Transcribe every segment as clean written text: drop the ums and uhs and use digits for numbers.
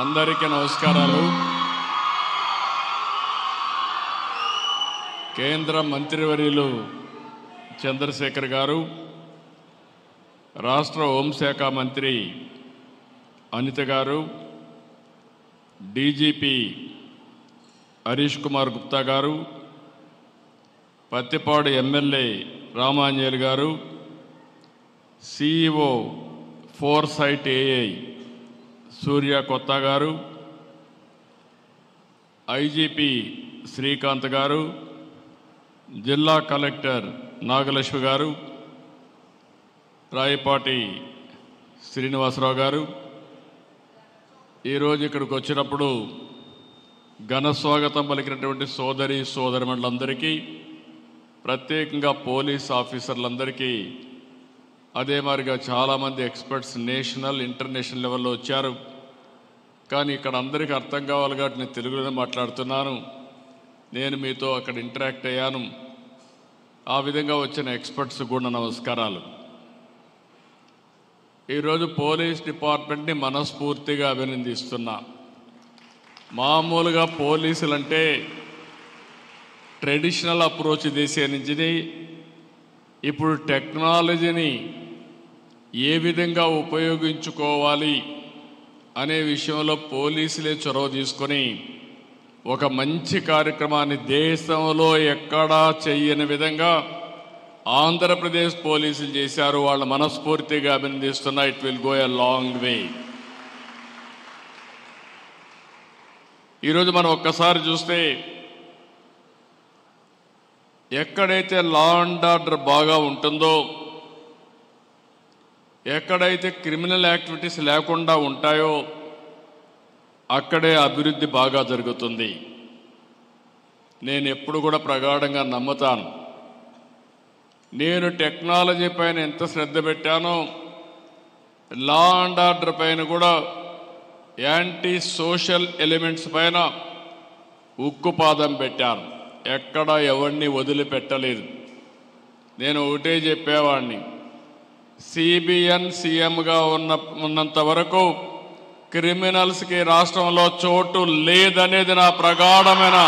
అందరికీ నమస్కారాలు. కేంద్ర మంత్రివర్యులు చంద్రశేఖర్ గారు, రాష్ట్ర హోంశాఖ మంత్రి అనిత గారు, డీజీపీ హరీష్ కుమార్ గుప్తా గారు, పత్తిపాడు ఎమ్మెల్యే రామాంజనేయులు గారు, సిఇఓ ఫోర్సైట్ ఏఐ సూర్య కొత్త గారు, ఐజీపీ శ్రీకాంత్ గారు, జిల్లా కలెక్టర్ నాగలక్ష్మి గారు, రాయపాటి శ్రీనివాసరావు గారు, ఈరోజు ఇక్కడికి వచ్చినప్పుడు ఘన స్వాగతం పలికినటువంటి సోదరిమణులందరికీ, ప్రత్యేకంగా పోలీస్ ఆఫీసర్లందరికీ, అదే మాదిరిగా చాలామంది ఎక్స్పర్ట్స్ నేషనల్ ఇంటర్నేషనల్ లెవెల్లో వచ్చారు. కానీ ఇక్కడ అందరికీ అర్థం కావాలి కాబట్టి నేను తెలుగులోనే మాట్లాడుతున్నాను. నేను మీతో అక్కడ ఇంటరాక్ట్ అయ్యాను. ఆ విధంగా వచ్చిన ఎక్స్పర్ట్స్ కూడా నమస్కారాలు. ఈరోజు పోలీస్ డిపార్ట్మెంట్ని మనస్ఫూర్తిగా అభినందిస్తున్నా. మామూలుగా పోలీసులంటే ట్రెడిషనల్ అప్రోచ్ చేసే నుంచి ఇప్పుడు టెక్నాలజీని ఏ విధంగా ఉపయోగించుకోవాలి అనే విషయంలో పోలీసులే చొరవ తీసుకొని ఒక మంచి కార్యక్రమాన్ని దేశంలో ఎక్కడా చెయ్యని విధంగా ఆంధ్రప్రదేశ్ పోలీసులు చేశారు. వాళ్ళ మనస్ఫూర్తిగా అభినందిస్తున్నా. It will go a long way. ఈరోజు మనం ఒక్కసారి చూస్తే ఎక్కడైతే లా అండ్ ఆర్డర్ బాగా ఉంటుందో, ఎక్కడైతే క్రిమినల్ యాక్టివిటీస్ లేకుండా ఉంటాయో అక్కడే అభివృద్ధి బాగా జరుగుతుంది. నేను ఎప్పుడు కూడా ప్రగాఢంగా నమ్ముతాను. నేను టెక్నాలజీ పైన ఎంత శ్రద్ధ పెట్టానో, లా అండ్ ఆర్డర్ పైన కూడా, యాంటీ సోషల్ ఎలిమెంట్స్ పైన ఉక్కుపాదం పెట్టాను. ఎక్కడ ఎవరిని వదిలిపెట్టలేదు. నేను ఒకటే చెప్పేవాడిని, సిబిఎన్ సీఎంగా ఉన్నంత వరకు క్రిమినల్స్కి రాష్ట్రంలో చోటు లేదనేది నా ప్రగాఢమైన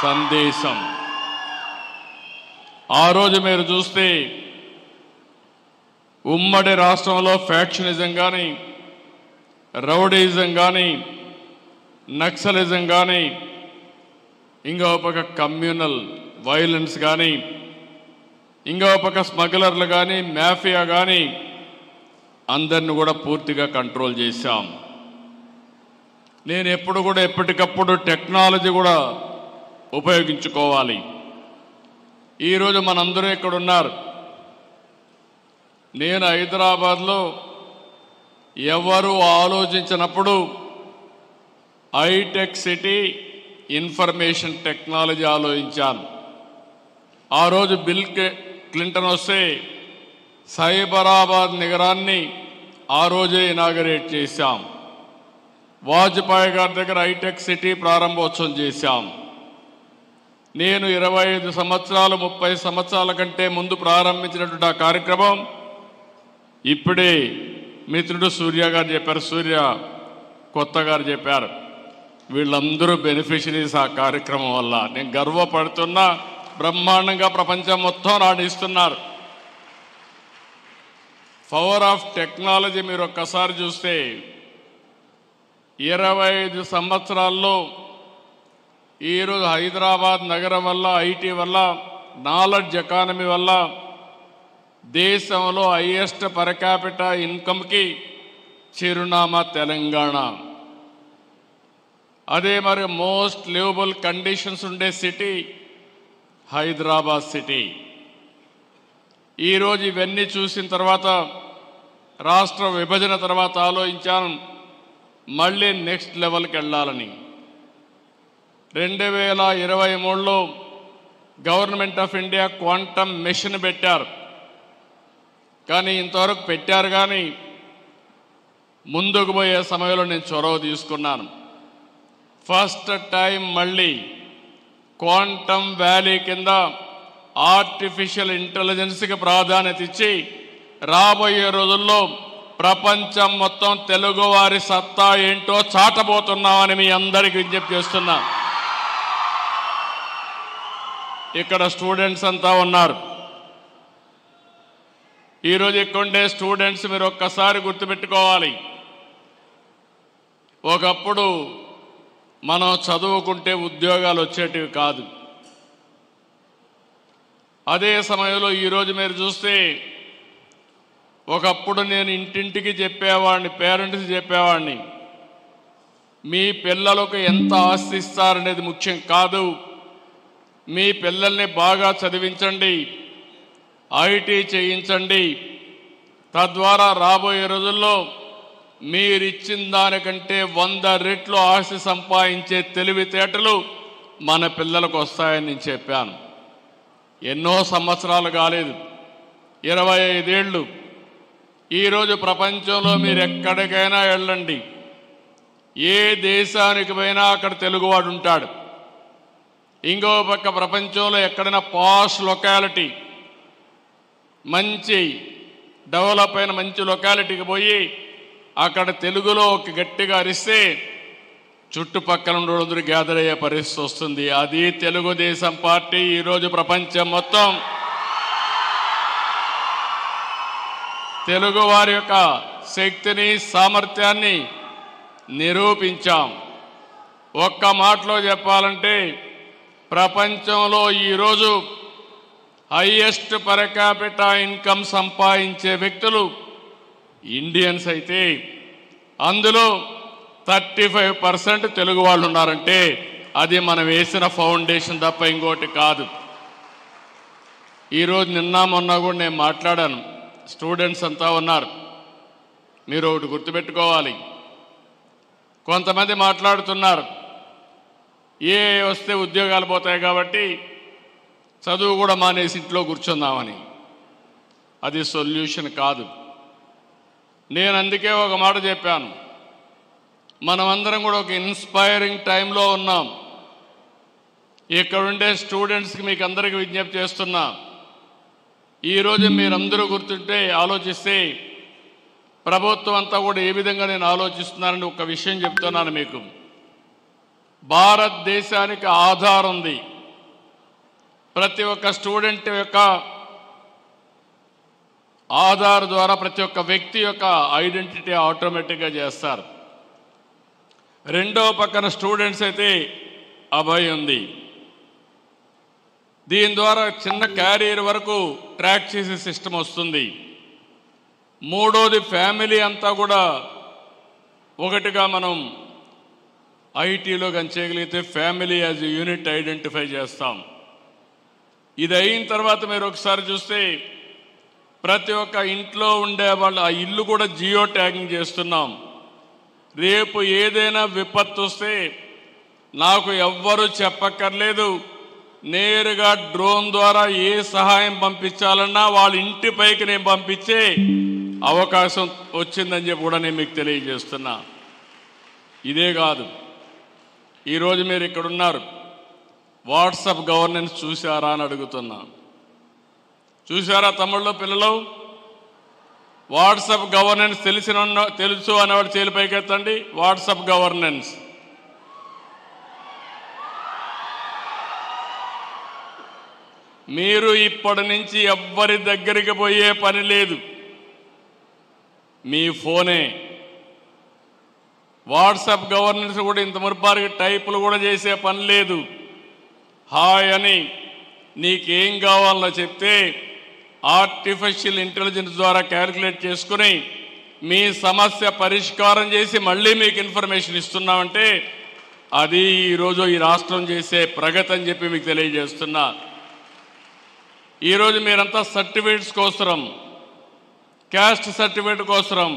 సందేశం. ఆ రోజు మీరు చూస్తే ఉమ్మడి రాష్ట్రంలో ఫ్యాక్షనిజం కానీ, రౌడీజం కానీ, నక్సలిజం కానీ, ఇంకో పక్క కమ్యూనల్ వైలెన్స్ కానీ, ఇంకో పక్క స్మగ్లర్లు కానీ, మాఫియా కానీ, అందరిని కూడా పూర్తిగా కంట్రోల్ చేశాం. నేను ఎప్పుడు కూడా ఎప్పటికప్పుడు టెక్నాలజీ కూడా ఉపయోగించుకోవాలి. ఈరోజు మనందరూ ఇక్కడ ఉన్నారు. నేను హైదరాబాద్లో ఎవరు ఆలోచించినప్పుడు హైటెక్ సిటీ ఇన్ఫర్మేషన్ టెక్నాలజీ ఆలోచించాను. ఆ రోజు బిల్ క్లింటన్ వస్తే సైబరాబాద్ నగరాన్ని ఆ రోజే ఇనాగరేట్ చేశాం. వాజ్పేయి గారి దగ్గర హైటెక్ సిటీ ప్రారంభోత్సవం చేశాం. నేను 25 సంవత్సరాలు 30 సంవత్సరాల కంటే ముందు ప్రారంభించినటువంటి ఆ కార్యక్రమం ఇప్పుడే మిత్రుడు సూర్య గారు చెప్పారు, సూర్య కొత్త గారు చెప్పారు. వీళ్ళందరూ బెనిఫిషరీస్ ఆ కార్యక్రమం వల్ల. నేను గర్వపడుతున్నా. బ్రహ్మాండంగా ప్రపంచం మొత్తం రాణిస్తున్నారు. పవర్ ఆఫ్ టెక్నాలజీ మీరు ఒక్కసారి చూస్తే 25 సంవత్సరాల్లో ఈరోజు హైదరాబాద్ నగరం వల్ల, ఐటీ వల్ల, నాలెడ్జ్ ఎకానమీ వల్ల దేశంలో హైయెస్ట్ పర్ క్యాపిటా ఇన్కమ్కి చిరునామా తెలంగాణ. అదే మరి మోస్ట్ లివబుల్ కండిషన్స్ ఉండే సిటీ హైదరాబాద్ సిటీ. ఈరోజు ఇవన్నీ చూసిన తర్వాత, రాష్ట్ర విభజన తర్వాత ఆలోచించాను మళ్ళీ నెక్స్ట్ లెవెల్కి వెళ్ళాలని. 2023లో government of India quantum mission పెట్టారు. కానీ ఇంతవరకు పెట్టారు కానీ ముందుకు పోయే సమయంలో నేను చొరవ తీసుకున్నాను. ఫస్ట్ టైం మళ్ళీ క్వాంటమ్ వ్యాలీ కింద ఆర్టిఫిషియల్ ఇంటెలిజెన్స్కి ప్రాధాన్యత ఇచ్చి రాబోయే రోజుల్లో ప్రపంచం మొత్తం తెలుగువారి సత్తా ఏంటో చాటబోతున్నామని మీ అందరికీ విజ్ఞప్తి చేస్తున్నా. ఇక్కడ స్టూడెంట్స్ అంతా ఉన్నారు. ఈరోజు ఇక్కడ స్టూడెంట్స్ మీరు ఒక్కసారి గుర్తుపెట్టుకోవాలి. ఒకప్పుడు మనం చదువుకుంటే ఉద్యోగాలు వచ్చేటివి కాదు. అదే సమయంలో ఈరోజు మీరు చూస్తే ఒకప్పుడు నేను ఇంటింటికి చెప్పేవాడిని, పేరెంట్స్ చెప్పేవాడిని, మీ పిల్లలకు ఎంత ఆస్తి ఇస్తారనేది ముఖ్యం కాదు, మీ పిల్లల్ని బాగా చదివించండి, ఐటీ చేయించండి, తద్వారా రాబోయే రోజుల్లో మీరిచ్చిన దానికంటే 100 రెట్లు ఆస్తి సంపాదించే తెలివితేటలు మన పిల్లలకు వస్తాయని నేను చెప్పాను. ఎన్నో సంవత్సరాలు కాలేదు, 25 ఏళ్ళు. ఈరోజు ప్రపంచంలో మీరు ఎక్కడికైనా వెళ్ళండి, ఏ దేశానికి పోయినా అక్కడ తెలుగువాడు ఉంటాడు. ఇంకో పక్క ప్రపంచంలో ఎక్కడైనా పాష్ లొకాలిటీ, మంచి డెవలప్ అయిన మంచి లొకాలిటీకి పోయి అక్కడ తెలుగులో ఒక గట్టిగా అరిస్తే చుట్టుపక్కల ఉండేందరూ గ్యాదర్ అయ్యే పరిస్థితి వస్తుంది. అది తెలుగుదేశం పార్టీ ఈరోజు ప్రపంచం మొత్తం తెలుగు వారి యొక్క శక్తిని, సామర్థ్యాన్ని నిరూపించాం. ఒక్క మాటలో చెప్పాలంటే ప్రపంచంలో ఈరోజు హైయెస్ట్ పర్ క్యాపిటా ఇన్కమ్ సంపాదించే వ్యక్తులు ఇండియన్స్ అయితే అందులో 35% తెలుగు వాళ్ళు ఉన్నారంటే అది మనం వేసిన ఫౌండేషన్ తప్ప ఇంకోటి కాదు. ఈరోజు నిన్న మొన్న కూడా నేను మాట్లాడాను, స్టూడెంట్స్ అంతా ఉన్నారు. మీరు ఒకటి గుర్తుపెట్టుకోవాలి, కొంతమంది మాట్లాడుతున్నారు ఏ వస్తే ఉద్యోగాలు పోతాయి కాబట్టి చదువు కూడా మానేసి ఇంట్లో కూర్చుందామని. అది సొల్యూషన్ కాదు. నేను అందుకే ఒక మాట చెప్పాను, మనమందరం కూడా ఒక ఇన్స్పైరింగ్ టైంలో ఉన్నాం. ఇక్కడ ఉండే స్టూడెంట్స్కి మీకు అందరికీ విజ్ఞప్తి చేస్తున్నా, ఈరోజు మీరందరూ గుర్తుంటే ఆలోచిస్తే ప్రభుత్వం అంతా కూడా ఏ విధంగా నేను ఆలోచిస్తున్నానని ఒక విషయం చెప్తున్నాను మీకు. భారతదేశానికి ఆధార్ ఉంది. ప్రతి ఒక్క స్టూడెంట్ యొక్క ఆధార్ ద్వారా ప్రతి ఒక్క వ్యక్తి యొక్క ఐడెంటిటీ ఆటోమేటిక్గా చేస్తారు. రెండో పక్కన స్టూడెంట్స్ అయితే అభయ్ ఉంది. దీని ద్వారా చిన్న క్యారియర్ వరకు ట్రాక్ చేసే సిస్టమ్ వస్తుంది. మూడోది ఫ్యామిలీ అంతా కూడా ఒకటిగా మనం ఐటీలో చేయగలిగితే family as a unit identify చేస్తాం. ఇది అయిన తర్వాత మీరు ఒకసారి చూస్తే ప్రతి ఒక్క ఇంట్లో ఉండే వాళ్ళు ఆ ఇల్లు కూడా జియో ట్యాగింగ్ చేస్తున్నాం. రేపు ఏదైనా విపత్తు వస్తే నాకు ఎవ్వరూ చెప్పక్కర్లేదు, నేరుగా డ్రోన్ ద్వారా ఏ సహాయం పంపించాలన్నా వాళ్ళ ఇంటిపైకి నేను పంపించే అవకాశం వచ్చిందని చెప్పి కూడా నేను మీకు తెలియజేస్తున్నా. ఇదే కాదు, ఈరోజు మీరు ఇక్కడ ఉన్నారు, వాట్సాప్ గవర్నెన్స్ చూసారా అని అడుగుతున్నా. చూసారా తమ్ముళ్ళు, పిల్లలు? వాట్సాప్ గవర్నెన్స్ తెలుసు అనేవాడు చేలు పైకెత్తండి. వాట్సాప్ గవర్నెన్స్ మీరు ఇప్పటి నుంచి ఎవ్వరి దగ్గరికి పోయే పని లేదు, మీ ఫోనే. వాట్సాప్ గవర్నెన్స్ కూడా ఇంత మురిపారికి టైపులు కూడా చేసే పని లేదు. హాయ్ అని నీకేం కావాలో చెప్తే ఆర్టిఫిషియల్ ఇంటెలిజెన్స్ ద్వారా క్యాలిక్యులేట్ చేసుకుని మీ సమస్య పరిష్కారం చేసి మళ్ళీ మీకు ఇన్ఫర్మేషన్ ఇస్తున్నామంటే అది ఈరోజు ఈ రాష్ట్రం చేసే ప్రగతి అని చెప్పి మీకు తెలియజేస్తున్నా. ఈరోజు మీరంతా సర్టిఫికేట్స్ కోసరం, క్యాస్ట్ సర్టిఫికేట్ కోసరం,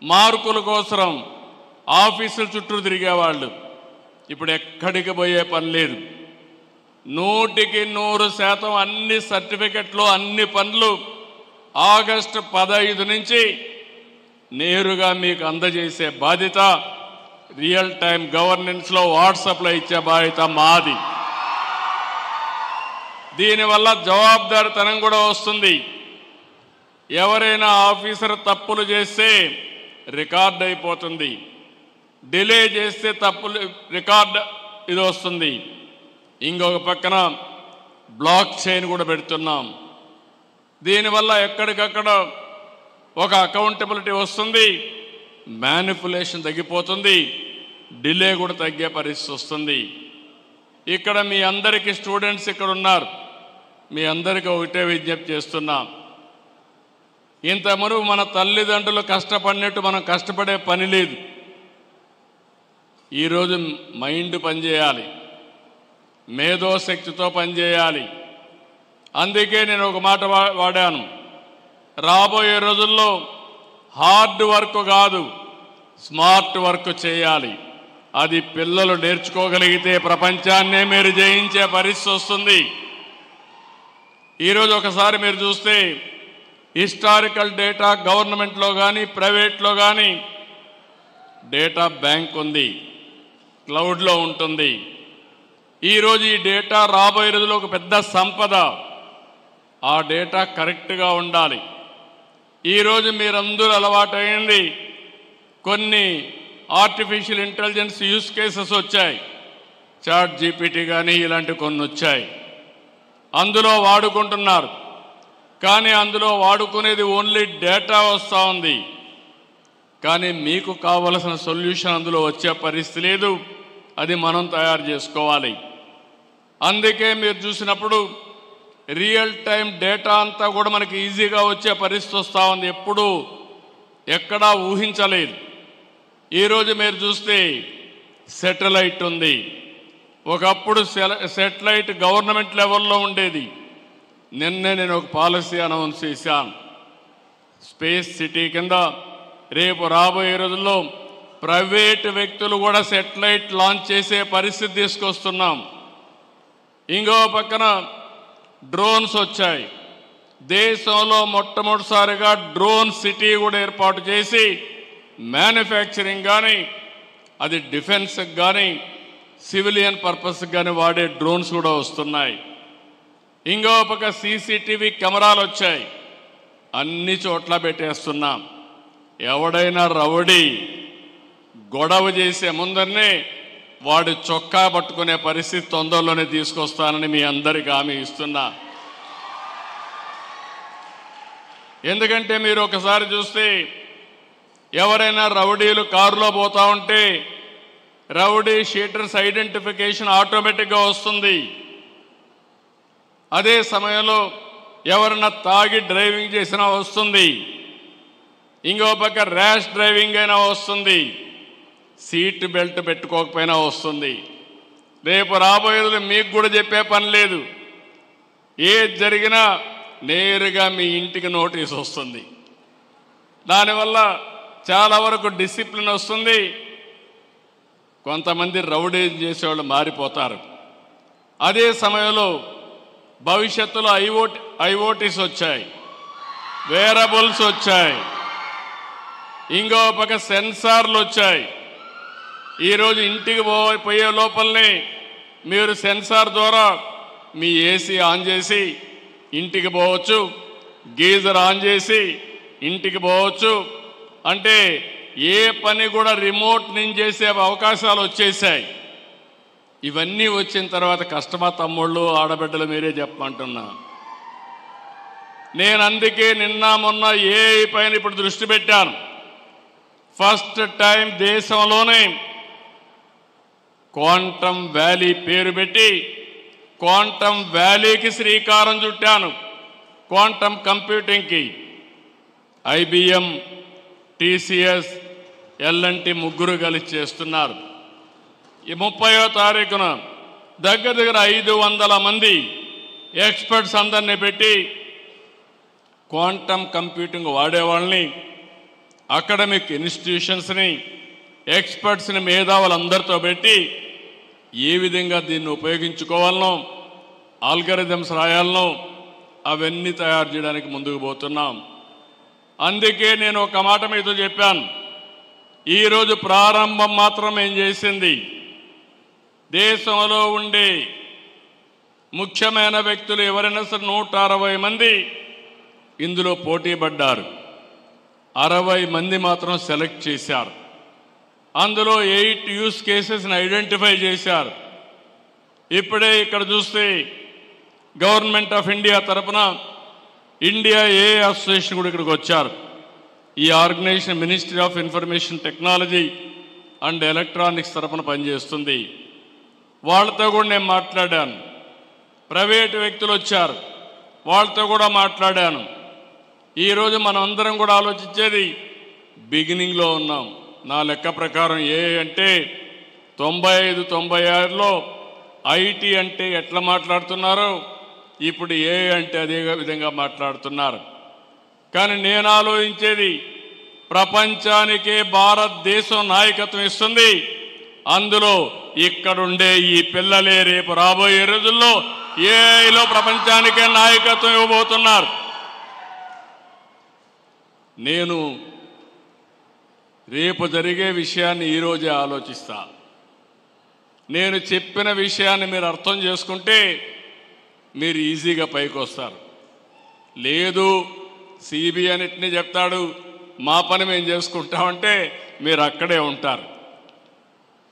మార్కుల కోసరం ఆఫీసుల చుట్టూ తిరిగేవాళ్ళు ఇప్పుడు ఎక్కడికి పోయే పని లేదు. 100% అన్ని సర్టిఫికెట్లు, అన్ని పనులు ఆగస్టు 15 నుంచి నేరుగా మీకు అందజేసే బాధ్యత రియల్ టైం గవర్నెన్స్లో వాట్సాప్లో ఇచ్చే బాధ్యత మాది. దీనివల్ల జవాబుదారితనం కూడా వస్తుంది. ఎవరైనా ఆఫీసర్ తప్పులు చేస్తే రికార్డ్ అయిపోతుంది, డిలే చేస్తే తప్పులు రికార్డ్ ఇది వస్తుంది. ఇంకొక పక్కన బ్లాక్ చైన్ కూడా పెడుతున్నాం. దీనివల్ల ఎక్కడికక్కడ ఒక అకౌంటబిలిటీ వస్తుంది, మ్యానిపులేషన్ తగ్గిపోతుంది, డిలే కూడా తగ్గే పరిస్థితి వస్తుంది. ఇక్కడ మీ అందరికీ స్టూడెంట్స్ ఇక్కడ ఉన్నారు, మీ అందరికీ ఒకటే విజ్ఞప్తి చేస్తున్నాం. ఇంతవరకు మన తల్లిదండ్రులు కష్టపడినట్టు మనం కష్టపడే పని లేదు. ఈరోజు మైండ్ పనిచేయాలి, మేధోశక్తితో పనిచేయాలి. అందుకే నేను ఒక మాట వాడాను, రాబోయే రోజుల్లో హార్డ్ వర్క్ కాదు స్మార్ట్ వర్క్ చేయాలి. అది పిల్లలు నేర్చుకోగలిగితే ప్రపంచాన్నే మీరు జయించే పరిస్థితి వస్తుంది. ఈరోజు ఒకసారి మీరు చూస్తే హిస్టారికల్ డేటా గవర్నమెంట్లో కానీ ప్రైవేట్లో కానీ డేటా బ్యాంక్ ఉంది, క్లౌడ్లో ఉంటుంది. ఈరోజు ఈ డేటా రాబోయే రోజుల్లో ఒక పెద్ద సంపద. ఆ డేటా కరెక్ట్గా ఉండాలి. ఈరోజు మీరందరూ అలవాటైంది, కొన్ని ఆర్టిఫిషియల్ ఇంటెలిజెన్స్ యూస్ కేసెస్ వచ్చాయి, చాట్ జీపీటీ కానీ ఇలాంటి కొన్ని వచ్చాయి, అందులో వాడుకుంటున్నారు. కానీ అందులో వాడుకునేది ఓన్లీ డేటా వస్తూ ఉంది, కానీ మీకు కావలసిన సొల్యూషన్ అందులో వచ్చే పరిస్థితి లేదు. అది మనం తయారు చేసుకోవాలి. అందుకే మీరు చూసినప్పుడు రియల్ టైం డేటా అంతా కూడా మనకి ఈజీగా వచ్చే పరిస్థితి వస్తూ ఉంది, ఎప్పుడు ఎక్కడా ఊహించలేదు. ఈరోజు మీరు చూస్తే శాటిలైట్ ఉంది. ఒకప్పుడు శాటిలైట్ గవర్నమెంట్ లెవెల్లో ఉండేది. నిన్నే నేను ఒక పాలసీ అనౌన్స్ చేశాను, స్పేస్ సిటీ కింద రేపు రాబోయే రోజుల్లో ప్రైవేట్ వ్యక్తులు కూడా శాటిలైట్ లాంచ్ చేసే పరిస్థితి తీసుకొస్తున్నాం. ఇంకో పక్కన డ్రోన్స్ వచ్చాయి. దేశంలో మొట్టమొదటిసారిగా డ్రోన్ సిటీ కూడా ఏర్పాటు చేసి మ్యానుఫ్యాక్చరింగ్ కానీ, అది డిఫెన్స్కి కానీ సివిలియన్ పర్పస్కి కానీ వాడే డ్రోన్స్ కూడా వస్తున్నాయి. ఇంకో పక్క సీసీటీవీ కెమెరాలు వచ్చాయి, అన్ని చోట్ల పెట్టేస్తున్నాం. ఎవడైనా రౌడీ గొడవ చేసే ముందరనే వాడు చొక్కా పట్టుకునే పరిస్థితి తొందరలోనే తీసుకొస్తానని మీ అందరికీ హామీ ఇస్తున్నా. ఎందుకంటే మీరు ఒకసారి చూస్తే ఎవరైనా రౌడీలు కారులో పోతా ఉంటే రౌడీ షీటర్స్ ఐడెంటిఫికేషన్ ఆటోమేటిక్గా వస్తుంది. అదే సమయంలో ఎవరైనా తాగి డ్రైవింగ్ చేసినా వస్తుంది, ఇంకో పక్క ర్యాష్ డ్రైవింగ్ అయినా వస్తుంది, సీట్ బెల్ట్ పెట్టుకోకపోయినా వస్తుంది. రేపు రాబోయేది మీకు కూడా చెప్పే పని లేదు, ఏది జరిగినా నేరుగా మీ ఇంటికి నోటీస్ వస్తుంది. దానివల్ల చాలా వరకు డిసిప్లిన్ వస్తుంది. కొంతమంది రౌడీ చేసేవాళ్ళు మారిపోతారు. అదే సమయంలో భవిష్యత్తులో ఐఓటీస్ వచ్చాయి, వేరబుల్స్ వచ్చాయి, ఇంకో పక్క సెన్సార్లు వచ్చాయి. ఈరోజు ఇంటికి పోయే లోపలనే మీరు సెన్సార్ ద్వారా మీ ఏసీ ఆన్ చేసి ఇంటికి పోవచ్చు, గీజర్ ఆన్ చేసి ఇంటికి పోవచ్చు. అంటే ఏ పని కూడా రిమోట్ నుంచి చేసే అవకాశాలు వచ్చేసాయి. ఇవన్నీ వచ్చిన తర్వాత కష్టమా తమ్ముళ్ళు ఆడబిడ్డలు మీరే చెప్పమంటున్నా. నేను అందుకే నిన్న మొన్న ఏఐ పైన ఇప్పుడు దృష్టి పెట్టాను. ఫస్ట్ టైం దేశంలోనే క్వాంటమ్ వ్యాలీ పేరు పెట్టి క్వాంటమ్ వ్యాలీకి శ్రీకారం చుట్టాను. క్వాంటమ్ కంప్యూటింగ్కి ఐబిఎం, టీసీఎస్, ఎల్ఎన్టీ ముగ్గురు కలిసి చేస్తున్నారు. ఈ 30వ తారీఖున దగ్గర 500 మంది ఎక్స్పర్ట్స్ అందరినీ పెట్టి క్వాంటమ్ కంప్యూటింగ్ వాడేవాళ్ళని, అకాడమిక్ ఇన్స్టిట్యూషన్స్ని, ఎక్స్పర్ట్స్ని, మేధావులందరితో పెట్టి ఏ విధంగా దీన్ని ఉపయోగించుకోవాలనో, ఆల్గరిథమ్స్ రాయాలనో అవన్నీ తయారు చేయడానికి ముందుకు పోతున్నాం. అందుకే నేను ఒక మాట మీతో చెప్పాను, ఈరోజు ప్రారంభం మాత్రం ఏం చేసింది, దేశంలో ఉండే ముఖ్యమైన వ్యక్తులు ఎవరైనా సరే 160 మంది ఇందులో పోటీ పడ్డారు. 60 మంది మాత్రం సెలెక్ట్ చేశారు. అందులో 8 యూస్ కేసెస్ని ఐడెంటిఫై చేశారు. ఇప్పుడే ఇక్కడ చూస్తే గవర్నమెంట్ ఆఫ్ ఇండియా తరపున ఇండియా ఏ అసోసియేషన్ కూడా ఇక్కడికి వచ్చారు. ఈ organization ministry of information technology and electronics తరపున పనిచేస్తుంది. వాళ్ళతో కూడా నేను మాట్లాడాను. ప్రైవేటు వ్యక్తులు వచ్చారు, వాళ్ళతో కూడా మాట్లాడాను. ఈరోజు మనం అందరం కూడా ఆలోచించేది బిగినింగ్లో ఉన్నాం. నా లెక్క ప్రకారం ఏ అంటే 95-96లో ఐటీ అంటే ఎట్లా మాట్లాడుతున్నారో ఇప్పుడు ఏ అంటే అదే విధంగా మాట్లాడుతున్నారు. కానీ నేను ఆలోచించేది ప్రపంచానికే భారతదేశం నాయకత్వం ఇస్తుంది. అందులో ఇక్కడుండే ఈ పిల్లలే రేపు రాబోయే రోజుల్లో ఏఐలో ప్రపంచానికే నాయకత్వం ఇవ్వబోతున్నారు. నేను రేపు జరిగే విషయాన్ని ఈరోజే ఆలోచిస్తా. నేను చెప్పిన విషయాన్ని మీరు అర్థం చేసుకుంటే మీరు ఈజీగా పైకి వస్తారు. లేదు సిబిఐ అన్నిటినీ చెప్తాడు, మా పని మేము చేసుకుంటామంటే మీరు అక్కడే ఉంటారు.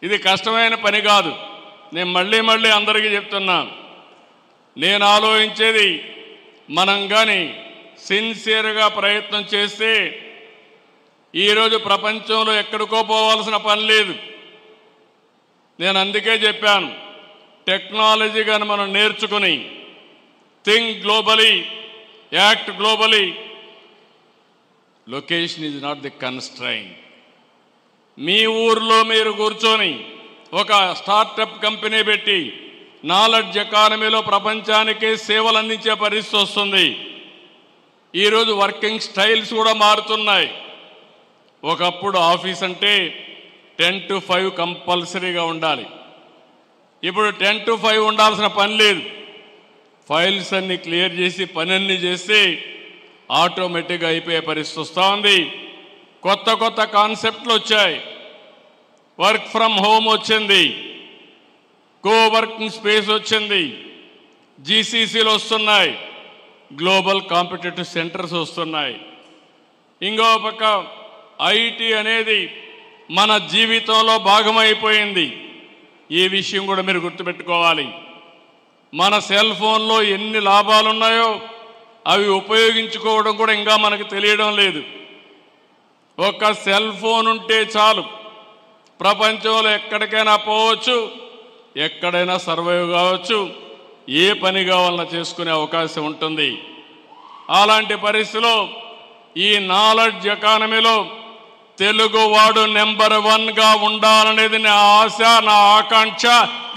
ఇది కష్టమైన పని కాదు. నేను మళ్ళీ అందరికీ చెప్తున్నా, నేను ఆలోచించేది మనం కానీ సిన్సియర్గా ప్రయత్నం చేస్తే ఈరోజు ప్రపంచంలో ఎక్కడికో పోవాల్సిన పని లేదు. నేను అందుకే చెప్పాను, టెక్నాలజీ కానీ మనం నేర్చుకుని think globally, act globally. Location is not the constrain. మీ ఊర్లో మీరు కూర్చొని ఒక స్టార్టప్ కంపెనీ పెట్టి నాలెడ్జ్ ఎకానమీలో ప్రపంచానికే సేవలు అందించే పరిస్థితి వస్తుంది. ఈరోజు వర్కింగ్ స్టైల్స్ కూడా మారుతున్నాయి. ఒకప్పుడు ఆఫీస్ అంటే 10 to 5 కంపల్సరీగా ఉండాలి. ఇప్పుడు 10 to 5 ఉండాల్సిన పని లేదు. ఫైల్స్ అన్ని క్లియర్ చేసి పని అన్ని చేస్తే ఆటోమేటిక్గా అయిపోయే పరిస్థితి వస్తూ ఉంది. కొత్త కాన్సెప్ట్లు వచ్చాయి. వర్క్ ఫ్రమ్ హోమ్ వచ్చింది, కోవర్కింగ్ స్పేస్ వచ్చింది, జీసీసీలు వస్తున్నాయి, గ్లోబల్ కాంపిటేటివ్ సెంటర్స్ వస్తున్నాయి. ఇంకో పక్క ఐటీ అనేది మన జీవితంలో భాగమైపోయింది. ఈ విషయం కూడా మీరు గుర్తుపెట్టుకోవాలి. మన సెల్ ఫోన్లో ఎన్ని లాభాలు ఉన్నాయో అవి ఉపయోగించుకోవడం కూడా ఇంకా మనకు తెలియడం లేదు. ఒక సెల్ ఫోన్ ఉంటే చాలు, ప్రపంచంలో ఎక్కడికైనా పోవచ్చు, ఎక్కడైనా సర్వైవ్ కావచ్చు, ఏ పని కావాలన్నా చేసుకునే అవకాశం ఉంటుంది. అలాంటి పరిస్థితిలో ఈ నాలెడ్జ్ ఎకానమీలో తెలుగువాడు నెంబర్ 1గా ఉండాలనేది నా ఆశ, నా ఆకాంక్ష.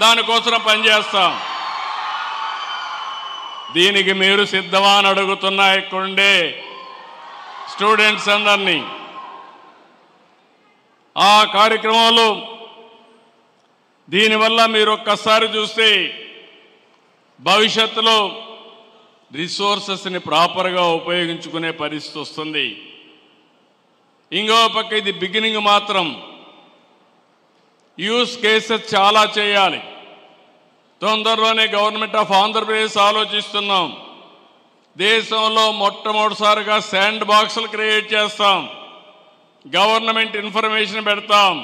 దానికోసం పనిచేస్తాం. దీనికి మీరు సిద్ధమా అని అడుగుతున్నా ఇక్కడుండే స్టూడెంట్స్ అందరినీ. ఆ కార్యక్రమంలో దీనివల్ల మీరు ఒక్కసారి చూస్తే భవిష్యత్తులో రిసోర్సెస్ని ప్రాపర్గా ఉపయోగించుకునే పరిస్థితి వస్తుంది. ఇంకో పక్క ఇది బిగినింగ్ మాత్రం. యూస్ కేసెస్ చాలా చేయాలి. తొందరలోనే గవర్నమెంట్ ఆఫ్ ఆంధ్రప్రదేశ్ ఆలోచిస్తున్నాం. దేశంలో మొట్టమొదటిసారిగా శాండ్ బాక్సులు క్రియేట్ చేస్తాం. గవర్నమెంట్ ఇన్ఫర్మేషన్ పెడతాం.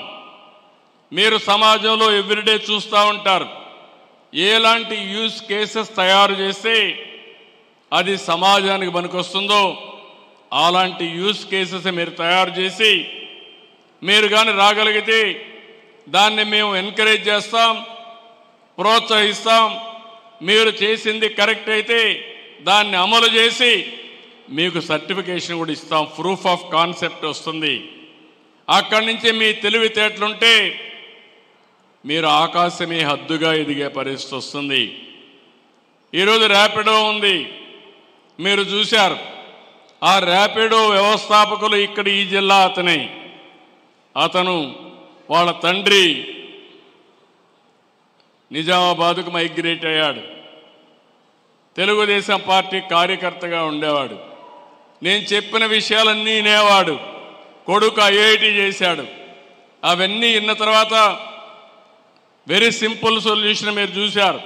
మీరు సమాజంలో ఎవ్రీడే చూస్తూ ఉంటారు. ఎలాంటి యూస్ కేసెస్ తయారు చేస్తే అది సమాజానికి పనికొస్తుందో అలాంటి యూస్ కేసెస్ మీరు తయారు చేసి మీరు కానీ రాగలిగితే దాన్ని మేము ఎంకరేజ్ చేస్తాం, ప్రోత్సహిస్తాం. మీరు చేసింది కరెక్ట్ అయితే దాన్ని అమలు చేసి మీకు సర్టిఫికేషన్ కూడా ఇస్తాం. ప్రూఫ్ ఆఫ్ కాన్సెప్ట్ వస్తుంది. అక్కడి నుంచి మీ తెలివితేటలుంటే మీరు ఆకాశమే హద్దుగా ఎదిగే పరిస్థితి వస్తుంది. ఈరోజు ర్యాపిడో ఉంది, మీరు చూశారు. ఆ ర్యాపిడో వ్యవస్థాపకులు ఇక్కడ ఈ జిల్లా అతను వాళ్ళ తండ్రి నిజామాబాద్కు మైగ్రేట్ అయ్యాడు. తెలుగుదేశం పార్టీ కార్యకర్తగా ఉండేవాడు. నేను చెప్పిన విషయాలన్నీ వినేవాడు. కొడుకు ఐఐటి చేశాడు. అవన్నీ విన్న తర్వాత వెరీ సింపుల్ సొల్యూషన్ మీరు చూశారు.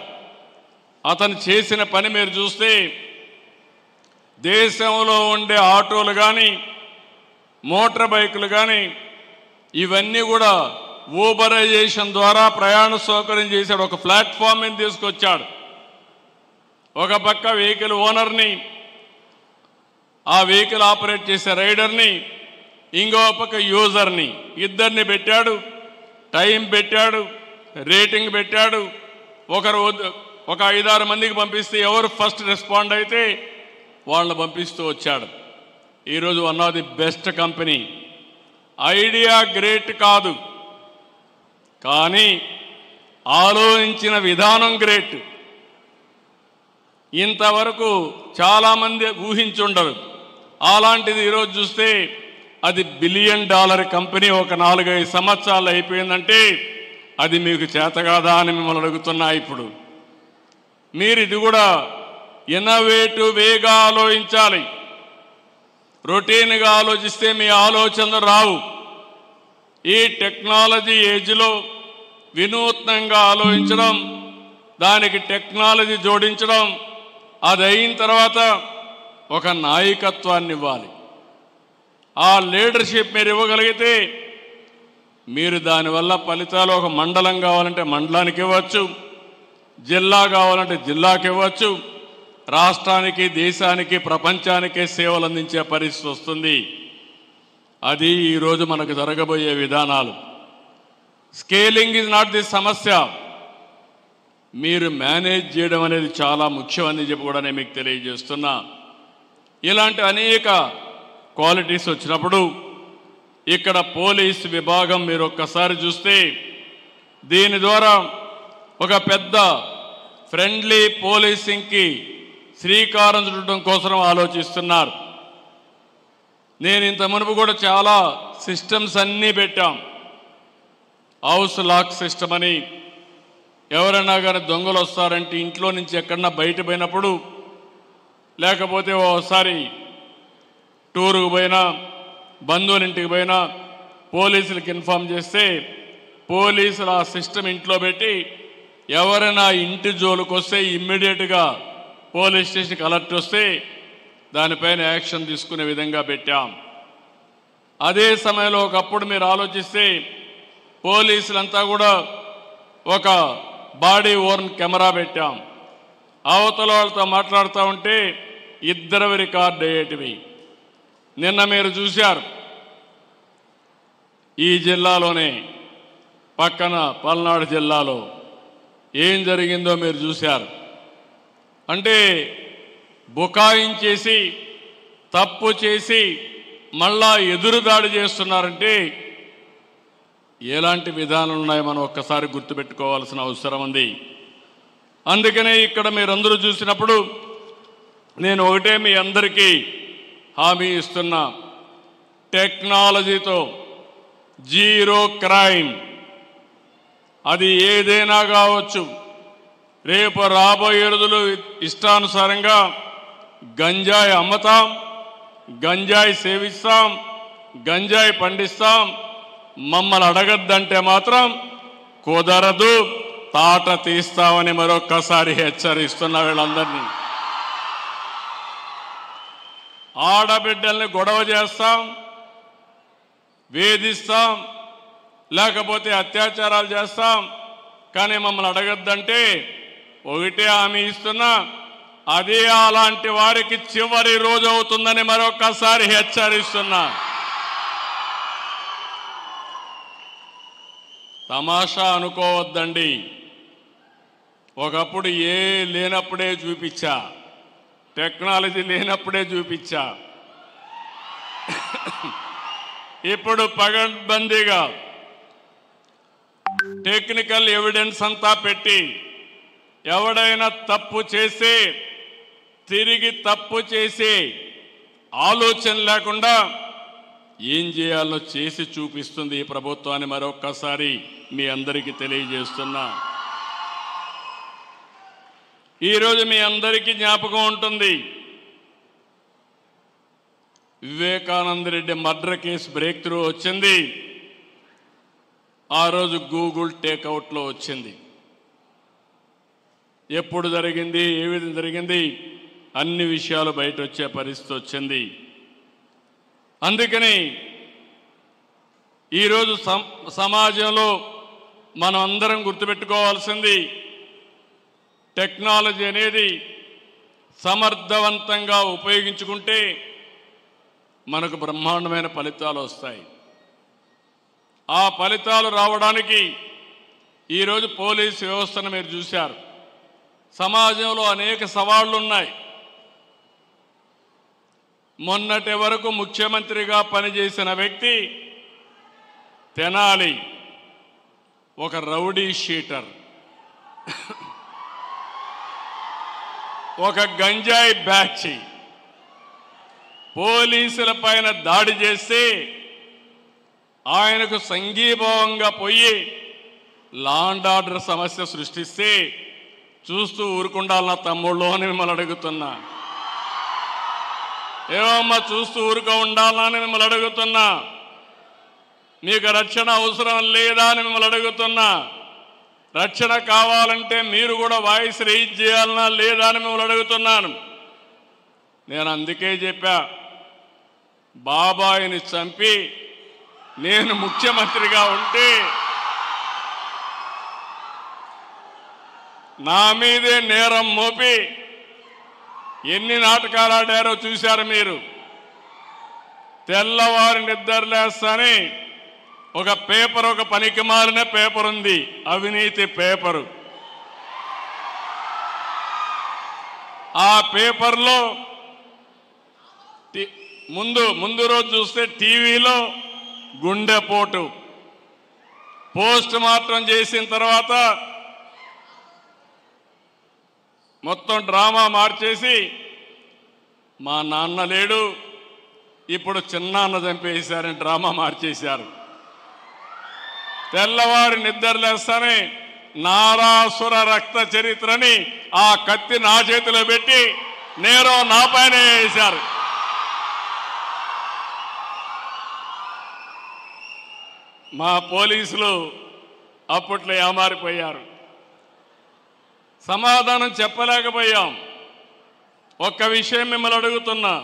అతను చేసిన పని మీరు చూస్తే దేశంలో ఉండే ఆటోలు కానీ మోటార్ బైకులు కానీ ఇవన్నీ కూడా ఊబరైజేషన్ ద్వారా ప్రయాణ సౌకర్యం చేశాడు. ఒక ప్లాట్ఫామ్ మీద తీసుకొచ్చాడు. ఒక పక్క వెహికల్ ఓనర్ని, ఆ వెహికల్ ఆపరేట్ చేసే రైడర్ని, ఇంకో పక్క యూజర్ని, ఇద్దరిని పెట్టాడు. టైం పెట్టాడు, రేటింగ్ పెట్టాడు. ఒక 5-6 మందికి పంపిస్తే ఎవరు ఫస్ట్ రెస్పాండ్ అయితే వాళ్ళని పంపిస్తూ వచ్చాడు. ఈరోజు one of the best company. Idea great కాదు, కానీ ఆలోచించిన విధానం గ్రేట్. ఇంతవరకు చాలామంది ఊహించుండరు. అలాంటిది ఈరోజు చూస్తే అది $1 బిలియన్ కంపెనీ ఒక 4-5 సంవత్సరాలు అయిపోయిందంటే అది మీకు చేత కాదా అని మిమ్మల్ని అడుగుతున్నా. ఇప్పుడు మీరు ఇది కూడా ఇన్నోవేటివ్ వేగా ఆలోచించాలి. రొటీన్గా ఆలోచిస్తే మీ ఆలోచనలు రావు. ఈ టెక్నాలజీ ఏజ్లో వినూత్నంగా ఆలోచించడం, దానికి టెక్నాలజీ జోడించడం, అది అయిన తర్వాత ఒక నాయకత్వాన్ని ఇవ్వాలి. ఆ లీడర్షిప్ మీరు ఇవ్వగలిగితే మీరు దానివల్ల ఫలితాలు ఒక మండలం కావాలంటే మండలానికి ఇవ్వచ్చు, జిల్లా కావాలంటే జిల్లాకి ఇవ్వచ్చు, రాష్ట్రానికి, దేశానికి, ప్రపంచానికే సేవలు అందించే పరిస్థితి వస్తుంది. అది ఈరోజు మనకు జరగబోయే విధానాలు. స్కేలింగ్ ఈజ్ నాట్ ది సమస్య, మీరు మేనేజ్ చేయడం అనేది చాలా ముఖ్యమని చెప్పి కూడా నేను మీకు తెలియజేస్తున్నా. ఇలాంటి అనేక క్వాలిటీస్ వచ్చినప్పుడు ఇక్కడ పోలీస్ విభాగం మీరు ఒక్కసారి చూస్తే దీని ద్వారా ఒక పెద్ద ఫ్రెండ్లీ పోలీసింగ్కి శ్రీకారం చుట్టడం కోసం ఆలోచిస్తున్నారు. నేను ఇంత మునుపు కూడా చాలా సిస్టమ్స్ అన్నీ పెట్టాం. హౌస్ లాక్ సిస్టమ్ అని, ఎవరైనా కానీ దొంగలు వస్తారంటే ఇంట్లో నుంచి ఎక్కడన్నా బయట పోయినప్పుడు, లేకపోతే ఓసారి టూరుకు పోయినా, బంధువుల ఇంటికి పోయినా పోలీసులకు ఇన్ఫామ్ చేస్తే పోలీసులు ఆ సిస్టమ్ ఇంట్లో పెట్టి ఎవరైనా ఇంటి జోలికి వస్తే ఇమ్మీడియట్గా పోలీస్ స్టేషన్కి అలర్ట్ వస్తే దానిపైన యాక్షన్ తీసుకునే విధంగా పెట్టాం. అదే సమయంలో ఒకప్పుడు మీరు ఆలోచిస్తే పోలీసులంతా కూడా ఒక బాడీ ఓర్న్ కెమెరా పెట్టాం. అవతల వాళ్ళతో మాట్లాడుతూ ఉంటే ఇద్దరు రికార్డ్ అయ్యేటివి. నిన్న మీరు చూశారు, ఈ జిల్లాలోనే పక్కన పల్నాడు జిల్లాలో ఏం జరిగిందో మీరు చూశారు. అంటే బుకాయించేసి తప్పు చేసి మళ్ళా ఎదురుదాడి చేస్తున్నారంటే ఎలాంటి విధానాలు ఉన్నాయో మనం ఒక్కసారి గుర్తుపెట్టుకోవాల్సిన అవసరం ఉంది. అందుకనే ఇక్కడ మీరందరూ చూసినప్పుడు నేను ఒకటే మీ అందరికీ హామీ ఇస్తున్నా, టెక్నాలజీతో జీరో క్రైమ్. అది ఏదైనా కావచ్చు. రేపు రాబోయే రోజులు ఇష్టానుసారంగా గంజాయి అమ్ముతాం, గంజాయి సేవిస్తాం, గంజాయి పండిస్తాం. మమ్మల్ని అడగద్దంటే మాత్రం కుదరదు, తాట తీస్తామని మరొక్కసారి హెచ్చరిస్తున్నా వీళ్ళందరినీ. ఆడబిడ్డల్ని గొడవ చేస్తాం, వేధిస్తాం, లేకపోతే అత్యాచారాలు చేస్తాం. కానీ మమ్మల్ని అడగద్దంటే ఒకటే హామీ ఇస్తున్నా, అదే అలాంటి వారికి చివరి రోజు అవుతుందని మరొక్కసారి హెచ్చరిస్తున్నా. తమాషా అనుకోవద్దండి. ఒకప్పుడు లేనప్పుడే చూపించా, టెక్నాలజీ లేనప్పుడే చూపించా. ఇప్పుడు పగడ్బందీగా టెక్నికల్ ఎవిడెన్స్ అంతా పెట్టి ఎవడైనా తప్పు చేసి తిరిగి తప్పు చేసి ఆలోచన లేకుండా ఏం చేయాలో చేసి చూపిస్తుంది ఈ ప్రభుత్వాన్ని మరొక్కసారి మీ అందరికీ తెలియజేస్తున్నా. ఈరోజు మీ అందరికీ జ్ఞాపకం ఉంటుంది, Vivekananda Reddy murder case break through వచ్చింది. ఆ రోజు గూగుల్ టేక్అవుట్లో వచ్చింది. ఎప్పుడు జరిగింది, ఏ విధంగా జరిగింది, అన్ని విషయాలు బయట వచ్చే పరిస్థితి వచ్చింది. అందుకని ఈరోజు సమాజంలో మనం అందరం గుర్తుపెట్టుకోవాల్సింది, టెక్నాలజీ అనేది సమర్థవంతంగా ఉపయోగించుకుంటే మనకు బ్రహ్మాండమైన ఫలితాలు వస్తాయి. ఆ ఫలితాలు రావడానికి ఈరోజు పోలీస్ వ్యవస్థను మీరు చూశారు. సమాజంలో అనేక సవాళ్లు ఉన్నాయి. మొన్నటి వరకు ముఖ్యమంత్రిగా పనిచేసిన వ్యక్తి తెనాలి ఒక రౌడీ షీటర్, ఒక గంజాయి బ్యాచ్ పోలీసుల పైన దాడి చేస్తే ఆయనకు సంఘీభావంగా పోయి లా అండ్ ఆర్డర్ సమస్య సృష్టిస్తే చూస్తూ ఊరుకుండాలన్న తమ్ముళ్ళు అని మిమ్మల్ని అడుగుతున్నా. ఏమమ్మా చూస్తూ ఊరుకో ఉండాలని మిమ్మల్ని అడుగుతున్నా. మీకు రక్షణ అవసరం లేదా అని మిమ్మల్ని అడుగుతున్నా. రక్షణ కావాలంటే మీరు కూడా వాయిస్ రైజ్ చేయాలన్నా లేదా అని మిమ్మల్ని అడుగుతున్నాను. నేను అందుకే చెప్పా, బాబాయిని చంపి నేను ముఖ్యమంత్రిగా ఉంటే నా మీదే నేరం మోపి ఎన్ని నాటకాలు ఆడారో చూశారు మీరు. తెల్లవారి నిద్రలేస్తాని ఒక పేపర్, ఒక పనికి మాలిన పేపర్ ఉంది, అవినీతి పేపరు. ఆ పేపర్లో ముందు రోజు చూస్తే టీవీలో గుండెపోటు, పోస్ట్ మార్టం చేసిన తర్వాత మొత్తం డ్రామా మార్చేసి మా నాన్న లేడు, ఇప్పుడు చిన్నాన్న చంపేశారని డ్రామా మార్చేశారు. తెల్లవారి నిద్రలేస్తానే నారాసుర రక్త చరిత్రని ఆ కత్తి నా చేతిలో పెట్టి నేరం నా పైన వేశారు. మా పోలీసులు అప్పట్లో ఏమారిపోయారు. సమాధానం చెప్పలేకపోయాం. ఒక్క విషయం మిమ్మల్ని అడుగుతున్నా,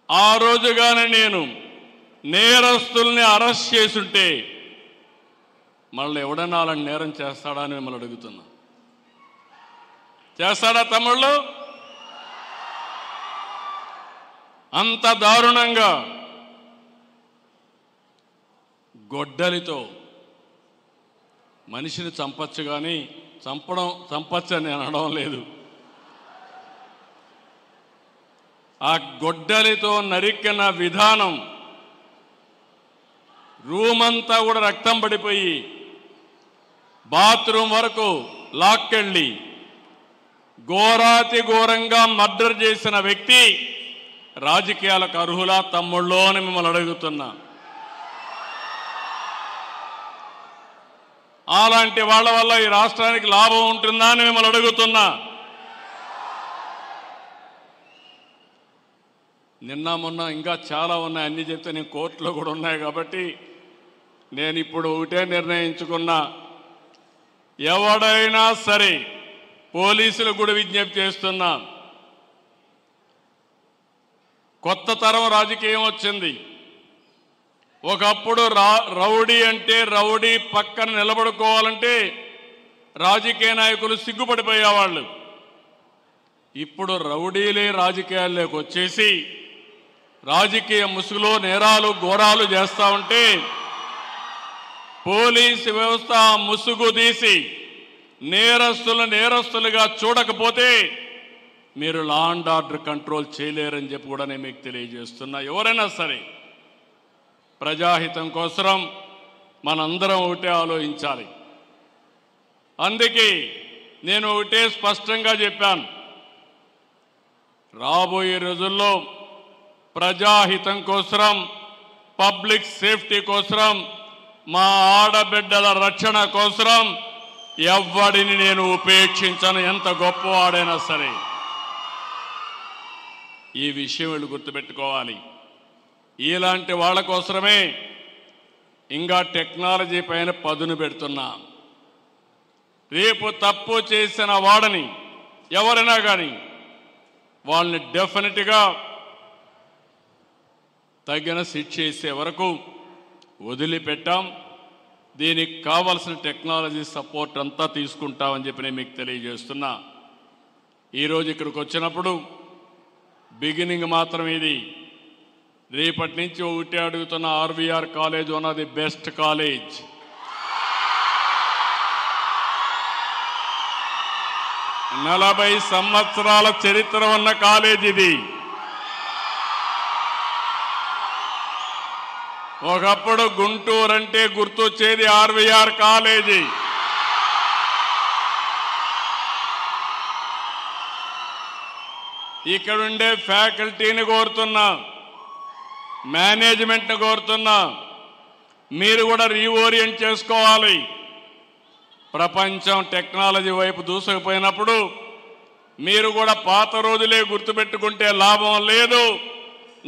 ఆ రోజుగానే నేను నేరస్తుల్ని అరెస్ట్ చేసుంటే మళ్ళీ ఎవడన్నా అలాంటి నేరం చేస్తాడా అని మిమ్మల్ని అడుగుతున్నా. చేస్తాడా తమ్ముళ్ళు? అంత దారుణంగా గొడ్డలితో మనిషిని చంపచ్చు, కానీ చంపచ్చు అని నేను అనడం లేదు. ఆ గొడ్డలితో నరికిన విధానం, రూమ్ అంతా కూడా రక్తం పడిపోయి బాత్రూమ్ వరకు లాక్కెళ్ళి ఘోరాతి ఘోరంగా మర్డర్ చేసిన వ్యక్తి రాజకీయాలకు అర్హులా తమ్ముళ్ళు అని మిమ్మల్ని అడుగుతున్నా. అలాంటి వాళ్ళ వల్ల ఈ రాష్ట్రానికి లాభం ఉంటుందా అని మిమ్మల్ని అడుగుతున్నా. నిన్న మొన్న ఇంకా చాలా ఉన్నాయి, అన్ని చెప్తే నేను కోర్టులో కూడా ఉన్నాయి కాబట్టి నేను ఇప్పుడు ఒకటే నిర్ణయించుకున్నా, ఎవడైనా సరే పోలీసులకు కూడా విజ్ఞప్తి చేస్తున్నా, కొత్త తరం రాజకీయం వచ్చింది. ఒకప్పుడు రౌడీ అంటే రౌడీ పక్కన నిలబడుకోవాలంటే రాజకీయ నాయకులు సిగ్గుపడిపోయేవాళ్ళు. ఇప్పుడు రౌడీలే రాజకీయాల్లోకి వచ్చేసి రాజకీయ ముసుగులో నేరాలు ఘోరాలు చేస్తూ ఉంటే పోలీసు వ్యవస్థ ముసుగు తీసి నేరస్తులుగా చూడకపోతే మీరు లా అండ్ ఆర్డర్ కంట్రోల్ చేయలేరని చెప్పి కూడా నేను మీకు తెలియజేస్తున్నా. ఎవరైనా సరే ప్రజాహితం కోసం మనందరం ఒకటే ఆలోచించాలి. అందుకే నేను ఒకటే స్పష్టంగా చెప్పాను, రాబోయే రోజుల్లో ప్రజాహితం కోసం, పబ్లిక్ సేఫ్టీ కోసం, మా ఆడబిడ్డల రక్షణ కోసం ఎవ్వడిని నేను ఉపేక్షించను, ఎంత గొప్పవాడైనా సరే. ఈ విషయం వీళ్ళు గుర్తుపెట్టుకోవాలి. ఇలాంటి వాళ్ళ కోసమే ఇంకా టెక్నాలజీ పైన పదును పెడుతున్నా. రేపు తప్పు చేసిన వాడని ఎవరైనా కానీ వాళ్ళని డెఫినెట్గా తగిన శిక్ష చేసే వరకు వదిలిపెట్టాం. దీనికి కావాల్సిన టెక్నాలజీ సపోర్ట్ అంతా తీసుకుంటామని చెప్పి నేను మీకు తెలియజేస్తున్నా. ఈరోజు ఇక్కడికి వచ్చినప్పుడు బిగినింగ్ మాత్రం ఇది. రేపటి నుంచి ఒకటి అడుగుతున్న RVR college one of the best college. నలభై సంవత్సరాల చరిత్ర ఉన్న కాలేజ్ ఇది. ఒకప్పుడు గుంటూరు అంటే గుర్తొచ్చేది ఆర్వీఆర్ కాలేజీ. ఇక్కడుండే ఫ్యాకల్టీని కోరుతున్నా, మేనేజ్మెంట్ని కోరుతున్నా, మీరు కూడా రీఓరియంట్ చేసుకోవాలి. ప్రపంచం టెక్నాలజీ వైపు దూసుకుపోయినప్పుడు మీరు కూడా పాత రోజులే గుర్తుపెట్టుకుంటే లాభం లేదు.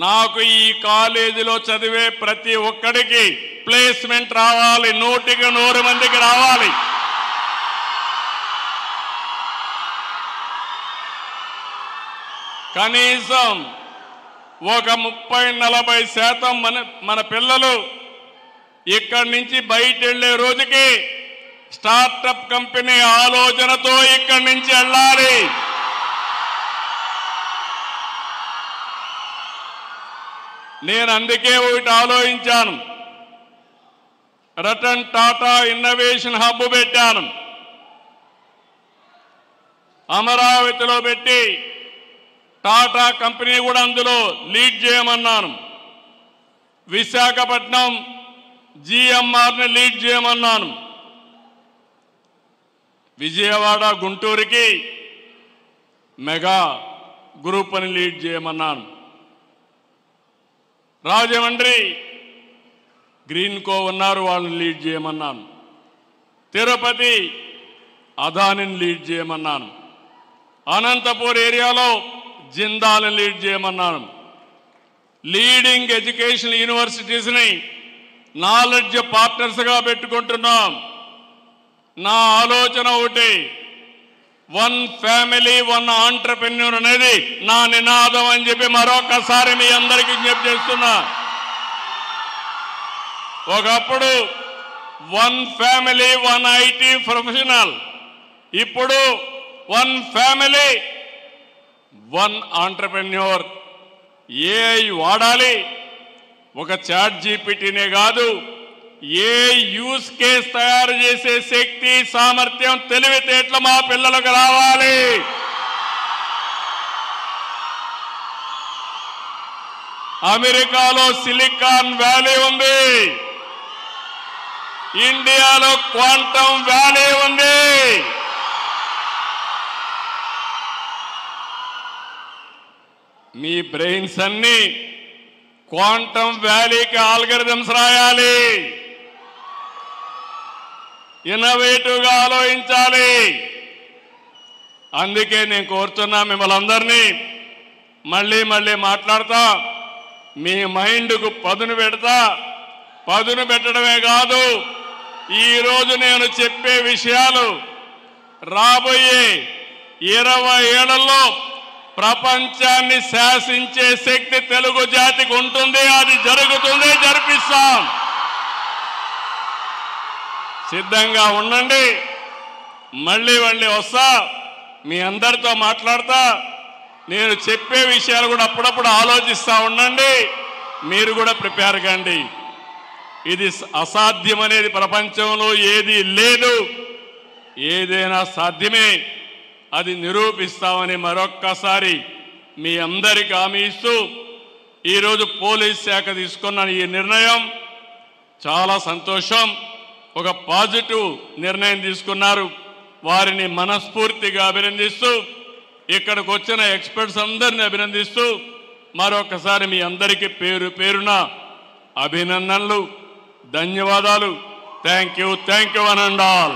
నాకు ఈ కాలేజీలో చదివే ప్రతి ఒక్కడికి ప్లేస్మెంట్ రావాలి, 100 మందికి రావాలి. కనీసం ఒక 30-40% మన పిల్లలు ఇక్కడి నుంచి బయట వెళ్ళే రోజుకి స్టార్టప్ కంపెనీ ఆలోచనతో ఇక్కడి నుంచి వెళ్ళాలి. నేను అందుకే ఒకటి ఆలోచించాను. రతన్ టాటా ఇన్నోవేషన్ హబ్ పెట్టాను, అమరావతిలో పెట్టి టాటా కంపెనీ కూడా అందులో లీడ్ చేయమన్నాను. విశాఖపట్నం జిఎంఆర్ని లీడ్ చేయమన్నాను. విజయవాడ గుంటూరుకి మెగా గ్రూప్ అని లీడ్ చేయమన్నాను. రాజమండ్రి గ్రీన్కో ఉన్నారు, వాళ్ళని లీడ్ చేయమన్నాను. తిరుపతి అదానిని లీడ్ చేయమన్నాను. అనంతపూర్ ఏరియాలో జిందాల్ని లీడ్ చేయమన్నాను. లీడింగ్ ఎడ్యుకేషన్ యూనివర్సిటీస్ని నాలెడ్జ్ పార్ట్నర్స్గా పెట్టుకుంటున్నాం. నా ఆలోచన ఒకటి, 1 ఫ్యామిలీ 1 ఆంటర్‌ప్రెన్యూర్ అనేది నా నినాదం అని చెప్పి మరొకసారి మీ అందరికీ విజ్ఞప్తి చేస్తున్నా. ఒకప్పుడు 1 ఫ్యామిలీ 1 ఐటీ ప్రొఫెషనల్, ఇప్పుడు 1 ఫ్యామిలీ 1 ఆంటర్‌ప్రెన్యూర్. ఏఐ వాడాలి, ఒక చాట్ జీపీటీనే కాదు, ఏ యూస్ కేస్ తయారు చేసే శక్తి, సామర్థ్యం, తెలివితేటలు మా పిల్లలకు రావాలి. అమెరికాలో సిలికాన్ వ్యాలీ ఉంది, ఇండియాలో క్వాంటమ్ వ్యాలీ ఉంది. మీ బ్రెయిన్స్ అన్ని క్వాంటమ్ వ్యాలీకి ఆల్గరిథమ్స్ రాయాలి, ఇన్నోవేటివ్గా ఆలోచించాలి. అందుకే నేను కోరుతున్నా మిమ్మల్ని అందరినీ, మళ్ళీ మాట్లాడతా, మీ మైండ్కు పదును పెడతా. పదును పెట్టడమే కాదు, ఈరోజు నేను చెప్పే విషయాలు రాబోయే 20 ఏళ్లలో ప్రపంచాన్ని శాసించే శక్తి తెలుగు జాతికి ఉంటుంది. అది జరుగుతుంది, జరిపిస్తాం. సిద్ధంగా ఉండండి. మళ్ళీ వస్తా, మీ అందరితో మాట్లాడతా. నేను చెప్పే విషయాలు కూడా అప్పుడప్పుడు ఆలోచిస్తూ ఉండండి. మీరు కూడా ప్రిపేర్ కండి. ఇది అసాధ్యమనేది ప్రపంచంలో ఏది లేదు, ఏదైనా సాధ్యమే. అది నిరూపిస్తామని మరొక్కసారి మీ అందరికీ హామీ ఇస్తూ, ఈరోజు పోలీస్ శాఖ తీసుకున్న ఈ నిర్ణయం చాలా సంతోషం. ఒక పాజిటివ్ నిర్ణయం తీసుకున్నారు. వారిని మనస్ఫూర్తిగా అభినందిస్తూ, ఇక్కడికి వచ్చిన ఎక్స్పర్ట్స్ అందరినీ అభినందిస్తూ, మరొకసారి మీ అందరికీ పేరు పేరున అభినందనలు, ధన్యవాదాలు. Thank you one and all.